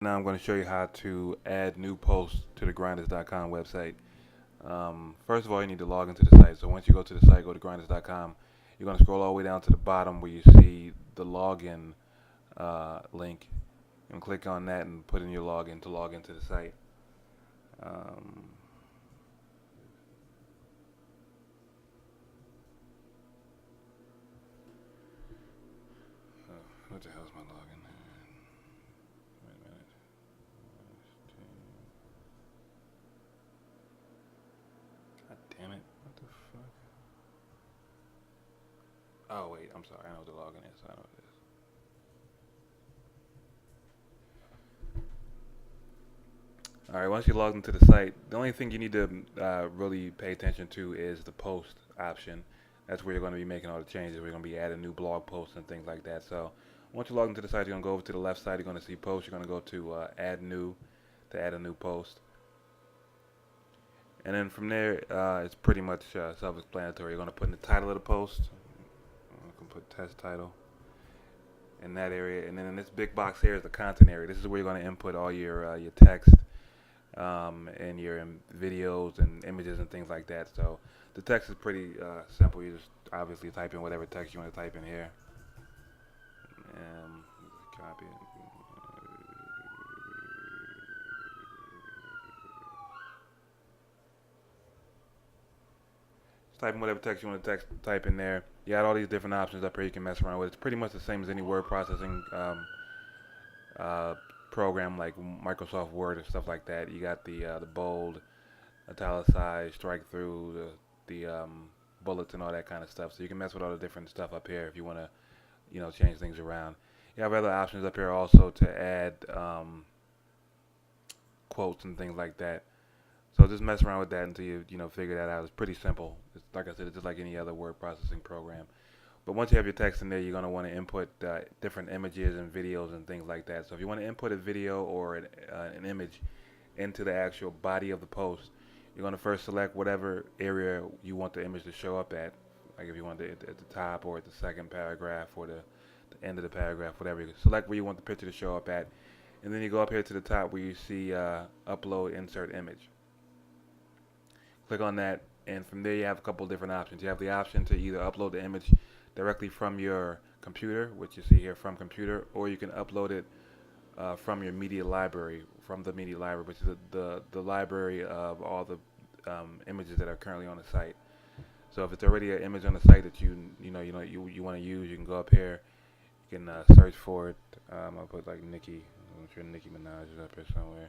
Now I'm going to show you how to add new posts to the grinders.com website. First of all, you need to log into the site. So once you go to the site, go to grinders.com. You're going to scroll all the way down to the bottom where you see the login link, and click on that and put in your login to log into the site. Um, what the hell is my login? Wait a minute. God damn it. What the fuck? Oh, wait. I'm sorry. I know what the login is. I know what it is. All right. Once you log into the site, the only thing you need to really pay attention to is the post option. That's where you're going to be making all the changes. We're going to be adding new blog posts and things like that. So once you log into the site, you're going to go over to the left side. You're going to see posts. You're going to go to add new to add a new post. And then from there, it's pretty much self-explanatory. You're going to put in the title of the post. You can put test title in that area. And then in this big box here is the content area. This is where you're going to input all your text and your videos and images and things like that. So the text is pretty simple. You just obviously type in whatever text you want to type in here. Copy it. Just type in whatever text you want to type in there. You got all these different options up here you can mess around with. It's pretty much the same as any word processing uh, program like Microsoft Word or stuff like that. You got the bold, italicized, strike through, the bullets and all that kind of stuff. So you can mess with all the different stuff up here if you want to, change things around. You have other options up here also to add quotes and things like that. So just mess around with that until you figure that out. It's pretty simple. It's, like I said, it's just like any other word processing program. But once you have your text in there, you're going to want to input different images and videos and things like that. So if you want to input a video or an image into the actual body of the post, you're going to first select whatever area you want the image to show up at. Like if you want it at the top or at the second paragraph or the end of the paragraph, whatever. You select where you want the picture to show up at. And then you go up here to the top where you see upload insert image. Click on that, and from there you have a couple different options. You have the option to either upload the image directly from your computer, which you see here from computer, or you can upload it from your media library, which is the library of all the images that are currently on the site. So if it's already an image on the site that you want to use, you can go up here. You can search for it. I'll put like Nicki. I'm sure Nicki Minaj is up here somewhere,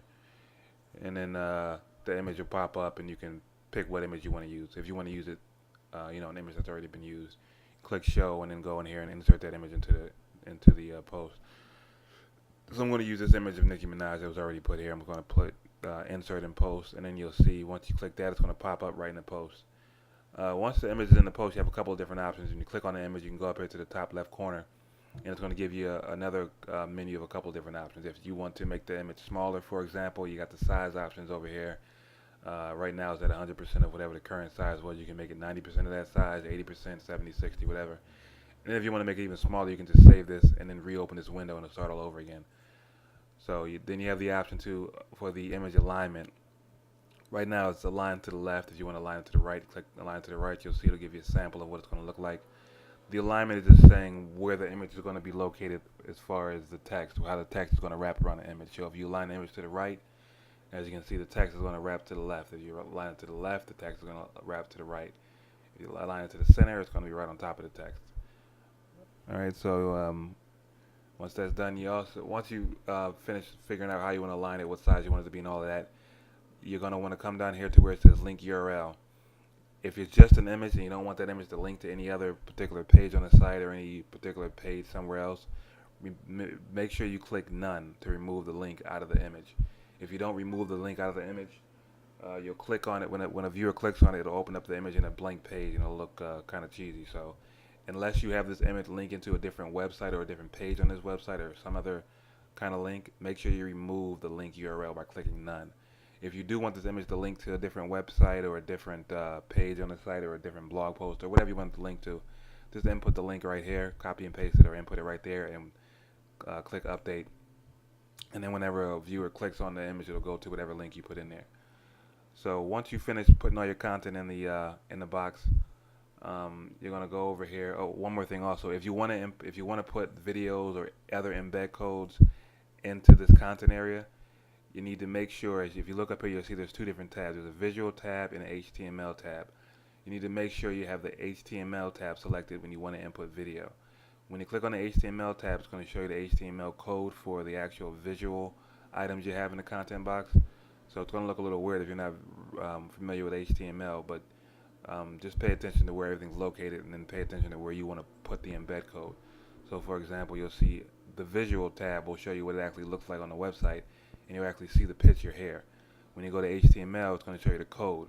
and then the image will pop up, and you can pick what image you want to use. If you want to use it, an image that's already been used, click show, and then go in here and insert that image into the post. So I'm going to use this image of Nicki Minaj that was already put here. I'm going to put insert in post, and then you'll see once you click that, it's going to pop up right in the post. Once the image is in the post, you have a couple of different options. When you click on the image, you can go up here to the top left corner, and it's going to give you another menu of a couple of different options. If you want to make the image smaller, for example, you got the size options over here. Right now it's at 100% of whatever the current size was. You can make it 90% of that size, 80%, 70, 60, whatever. And then if you want to make it even smaller, you can just save this and then reopen this window and it'll start all over again. So then you have the option for the image alignment. Right now it's aligned to the left. If you want to align it to the right, click align to the right. You'll see it'll give you a sample of what it's going to look like. The alignment is just saying where the image is going to be located as far as the text, how the text is going to wrap around the image. So if you align the image to the right, as you can see, the text is going to wrap to the left. If you align it to the left, the text is going to wrap to the right. If you align it to the center, it's going to be right on top of the text. All right, so once that's done, once you finish figuring out how you want to align it, what size you want it to be, and all of that, you're going to want to come down here to where it says link URL. If it's just an image and you don't want that image to link to any other particular page on the site or any particular page somewhere else, make sure you click none to remove the link out of the image. If you don't remove the link out of the image, you'll click on it. When a viewer clicks on it, it'll open up the image in a blank page and it'll look kind of cheesy. So unless you have this image link into a different website or a different page on this website or some other kind of link, make sure you remove the link URL by clicking none. If you do want this image to link to a different website or a different page on the site or a different blog post or whatever you want it to link to, just input the link right here, copy and paste it, or input it right there and click update. and then whenever a viewer clicks on the image, it'll go to whatever link you put in there. So once you finish putting all your content in the box, you're gonna go over here. Oh, one more thing also, if you want to put videos or other embed codes into this content area, you need to make sure, if you look up here, you'll see there's two different tabs. There's a visual tab and an HTML tab. You need to make sure you have the HTML tab selected when you want to input video. When you click on the HTML tab, it's going to show you the HTML code for the actual visual items you have in the content box. So it's going to look a little weird if you're not familiar with HTML, but just pay attention to where everything's located, and then pay attention to where you want to put the embed code. So for example, you'll see the visual tab will show you what it actually looks like on the website, and you'll actually see the picture here. When you go to HTML, it's going to show you the code.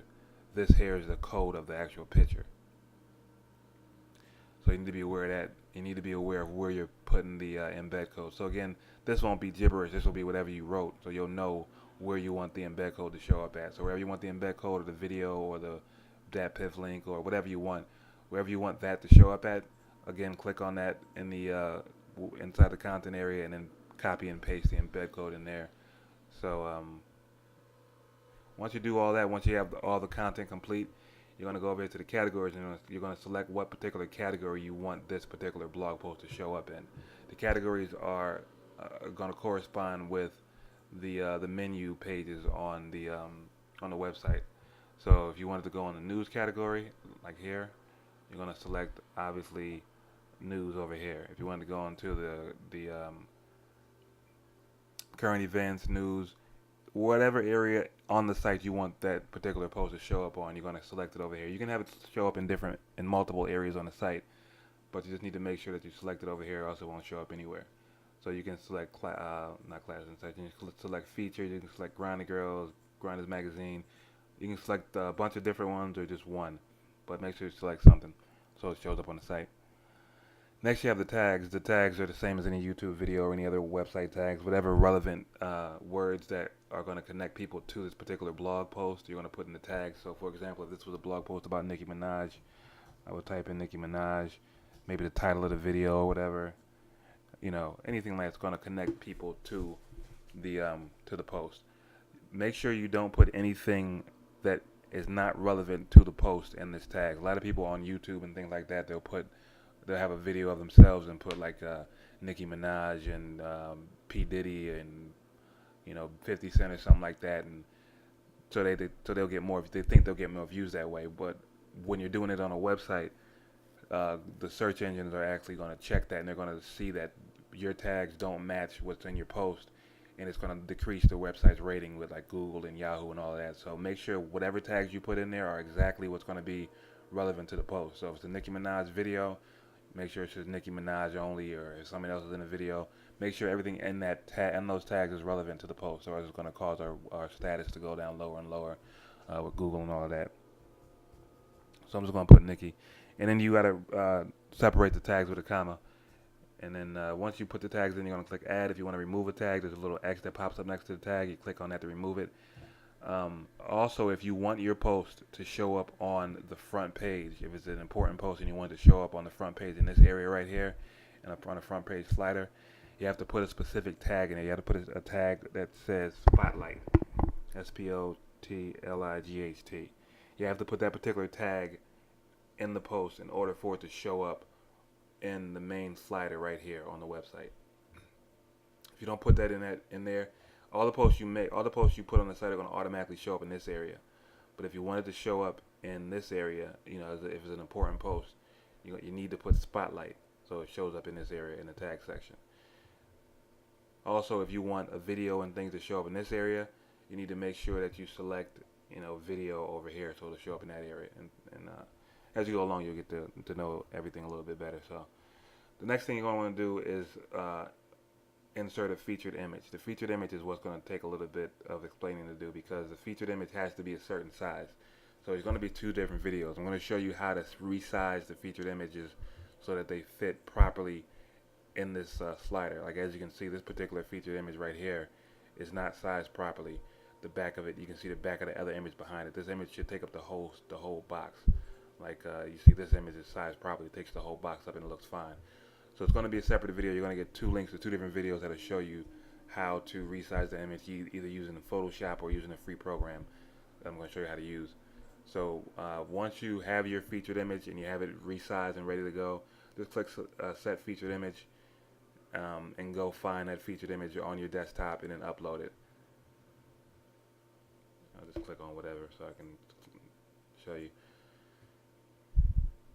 This here is the code of the actual picture. So you need to be aware of that. You need to be aware of where you're putting the embed code. So again, this won't be gibberish. This will be whatever you wrote. So you'll know where you want the embed code to show up at. So wherever you want the embed code or the video or the DatPiff link or whatever you want, wherever you want that to show up at, again, click on that in the inside the content area, and then copy and paste the embed code in there. So once you do all that, once you have all the content complete, you're going to go over here to the categories, and you're going to select what particular category you want this particular blog post to show up in. The categories are going to correspond with the menu pages on the website. So if you wanted to go on the news category, like here, you're going to select obviously news over here. If you wanted to go into the current events, news, whatever area on the site you want that particular post to show up on, you're going to select it over here. You can have it show up in multiple areas on the site, but you just need to make sure that you select it over here, or else it won't show up anywhere. So you can select not class and such. You can select features. You can select Grinding Girls, Grinders Magazine. You can select a bunch of different ones or just one, but make sure you select something so it shows up on the site. Next, you have the tags. The tags are the same as any YouTube video or any other website tags. Whatever relevant words that are going to connect people to this particular blog post, you're going to put in the tags. So, for example, if this was a blog post about Nicki Minaj, I would type in Nicki Minaj, maybe the title of the video or whatever. You know, anything that's going to connect people to the post. Make sure you don't put anything that is not relevant to the post in this tag. A lot of people on YouTube and things like that, they'll have a video of themselves and put like Nicki Minaj and P Diddy and 50 Cent or something like that, and so they'll get more. They think they'll get more views that way, but when you're doing it on a website, the search engines are actually going to check that, and they're going to see that your tags don't match what's in your post, and it's going to decrease the website's rating with like Google and Yahoo and all of that. So make sure whatever tags you put in there are exactly what's going to be relevant to the post. So if it's a Nicki Minaj video, make sure it says Nicki Minaj only, or if somebody else is in the video, make sure everything in that and those tags is relevant to the post, or it's going to cause our status to go down lower and lower with Google and all of that. So I'm just going to put Nicki, and then you got to separate the tags with a comma. And then once you put the tags in, you're going to click Add. If you want to remove a tag, there's a little X that pops up next to the tag. You click on that to remove it. Also, if you want your post to show up on the front page, if it's an important post and you want it to show up on the front page in this area right here, and on the front page slider, you have to put a specific tag in there. You have to put a tag that says Spotlight, SPOTLIGHT. You have to put that particular tag in the post in order for it to show up in the main slider right here on the website. If you don't put that in there, all the posts you put on the site are going to automatically show up in this area. But if you want it to show up in this area, if it's an important post, you need to put Spotlight so it shows up in this area in the tag section. Also, if you want a video and things to show up in this area, you need to make sure that you select video over here so it'll show up in that area. And as you go along, you'll get to know everything a little bit better. So the next thing you're going to want to do is insert a featured image. The featured image is what's going to take a little bit of explaining to do, because the featured image has to be a certain size. So there's going to be two different videos. I'm going to show you how to resize the featured images so that they fit properly in this slider. Like as you can see, this particular featured image right here is not sized properly. The back of it, you can see the back of the other image behind it. This image should take up the whole box. Like you see, this image is sized properly. It takes the whole box up and it looks fine. So it's going to be a separate video. You're going to get two links to two different videos that'll show you how to resize the image either using Photoshop or using a free program that I'm going to show you how to use. So once you have your featured image and you have it resized and ready to go, just click set featured image and go find that featured image on your desktop and then upload it. I'll just click on whatever so I can show you.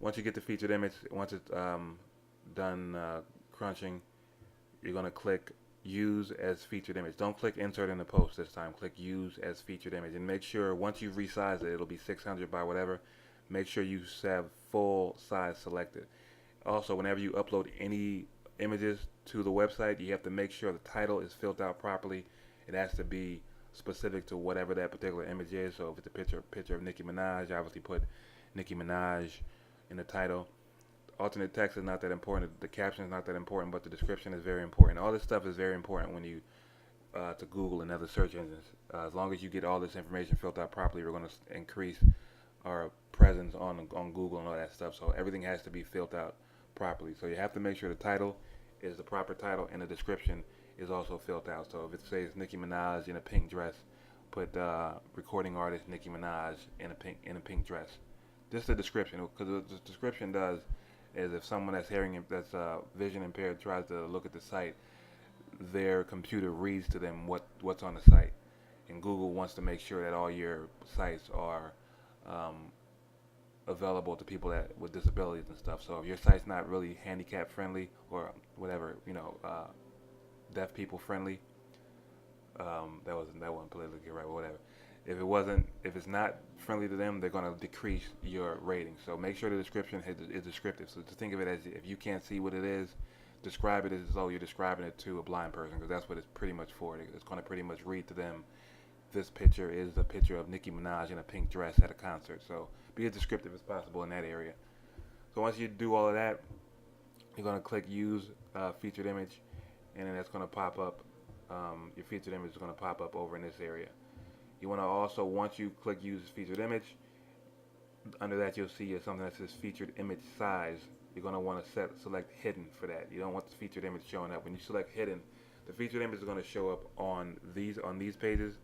Once you get the featured image, once it's done crunching, you're going to click use as featured image. Don't click insert in the post this time. Click use as featured image, and make sure once you resize it, it'll be 600 by whatever. Make sure you have full size selected. Also, whenever you upload any images to the website, you have to make sure the title is filled out properly. It has to be specific to whatever that particular image is. So if it's a picture of Nicki Minaj, obviously put Nicki Minaj in the title. Alternate text is not that important. The caption is not that important, but the description is very important. All this stuff is very important when you to Google and other search engines. As long as you get all this information filled out properly, we're going to increase our presence on Google and all that stuff. So everything has to be filled out properly. So you have to make sure the title is the proper title and the description is also filled out. So if it says Nicki Minaj in a pink dress, put recording artist Nicki Minaj in a pink dress. Just the description, because the description does is if someone that's vision impaired tries to look at the site, their computer reads to them what's on the site, and Google wants to make sure that all your sites are available to people with disabilities and stuff. So if your site's not really handicap friendly or whatever, deaf people friendly, that wasn't politically right, but whatever. If it's not friendly to them, they're going to decrease your rating. So make sure the description is descriptive. So to think of it as if you can't see what it is, describe it as though you're describing it to a blind person, because that's what it's pretty much for. It's going to pretty much read to them, this picture is a picture of Nicki Minaj in a pink dress at a concert. So be as descriptive as possible in that area. So once you do all of that, you're going to click use featured image, and then that's going to pop up. Your featured image is going to pop up over in this area. You want to also, once you click use featured image, under that you'll see something that says featured image size. You're going to want to select hidden for that. You don't want the featured image showing up. When you select hidden, the featured image is going to show up on these pages,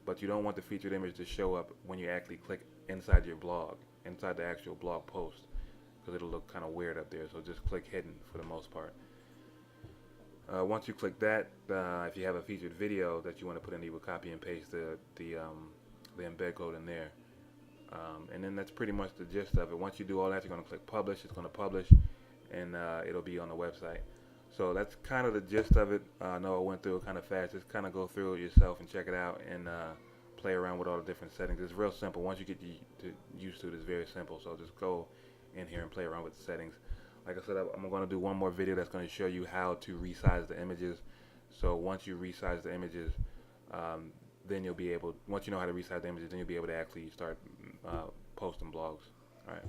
but you don't want the featured image to show up when you actually click inside your blog, inside the actual blog post, because it'll look kind of weird up there. So just click hidden for the most part. Once you click that, if you have a featured video that you want to put in, you will copy and paste the embed code in there. And then that's pretty much the gist of it. Once you do all that, you're going to click publish. It's going to publish, and it'll be on the website. So that's kind of the gist of it. I know I went through it kind of fast. Just kind of go through it yourself and check it out and play around with all the different settings. It's real simple. Once you get used to it, it's very simple. So just go in here and play around with the settings. Like I said, I'm going to do one more video that's going to show you how to resize the images. So once you resize the images, then you'll be able, once you know how to resize the images, then you'll be able to actually start posting blogs. All right.